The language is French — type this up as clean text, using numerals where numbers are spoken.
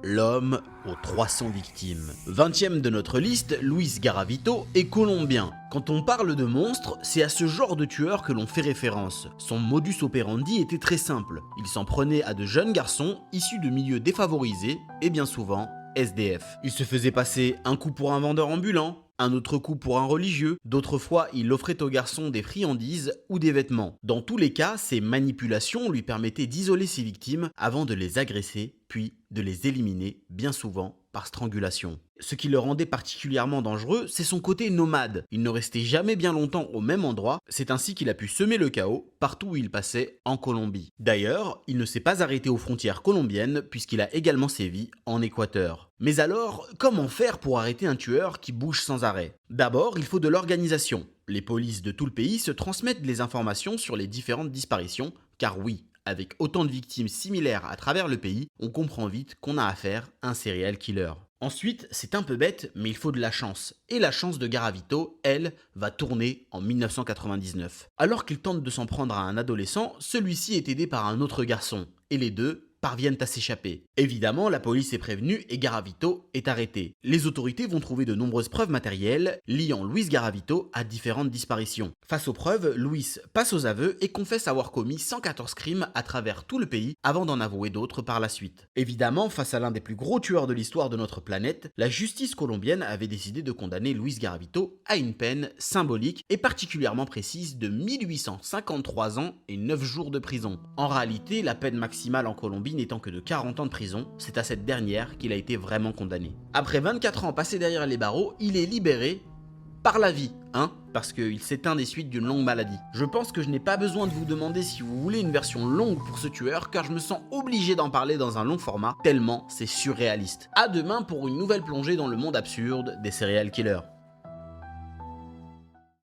l'homme aux 300 victimes. 20e de notre liste, Luis Garavito est colombien. Quand on parle de monstre, c'est à ce genre de tueur que l'on fait référence. Son modus operandi était très simple. Il s'en prenait à de jeunes garçons issus de milieux défavorisés et bien souvent SDF. Il se faisait passer un coup pour un vendeur ambulant, un autre coup pour un religieux, d'autres fois il offrait aux garçons des friandises ou des vêtements. Dans tous les cas, ces manipulations lui permettaient d'isoler ses victimes avant de les agresser, puis de les éliminer, bien souvent par strangulation. Ce qui le rendait particulièrement dangereux, c'est son côté nomade. Il ne restait jamais bien longtemps au même endroit, c'est ainsi qu'il a pu semer le chaos partout où il passait en Colombie. D'ailleurs, il ne s'est pas arrêté aux frontières colombiennes puisqu'il a également sévi en Équateur. Mais alors, comment faire pour arrêter un tueur qui bouge sans arrêt? D'abord, il faut de l'organisation. Les polices de tout le pays se transmettent les informations sur les différentes disparitions, car oui, avec autant de victimes similaires à travers le pays, on comprend vite qu'on a affaire à un serial killer. Ensuite, c'est un peu bête, mais il faut de la chance. Et la chance de Garavito, elle, va tourner en 1999. Alors qu'il tente de s'en prendre à un adolescent, celui-ci est aidé par un autre garçon. Et les deux parviennent à s'échapper. Évidemment, la police est prévenue et Garavito est arrêté. Les autorités vont trouver de nombreuses preuves matérielles liant Luis Garavito à différentes disparitions. Face aux preuves, Luis passe aux aveux et confesse avoir commis 114 crimes à travers tout le pays avant d'en avouer d'autres par la suite. Évidemment, face à l'un des plus gros tueurs de l'histoire de notre planète, la justice colombienne avait décidé de condamner Luis Garavito à une peine symbolique et particulièrement précise de 1853 ans et 9 jours de prison. En réalité, la peine maximale en Colombie n'étant que de 40 ans de prison, c'est à cette dernière qu'il a été vraiment condamné. Après 24 ans passés derrière les barreaux, il est libéré par la vie, parce qu'il s'éteint des suites d'une longue maladie. Je pense que je n'ai pas besoin de vous demander si vous voulez une version longue pour ce tueur, car je me sens obligé d'en parler dans un long format, tellement c'est surréaliste. À demain pour une nouvelle plongée dans le monde absurde des serial killers.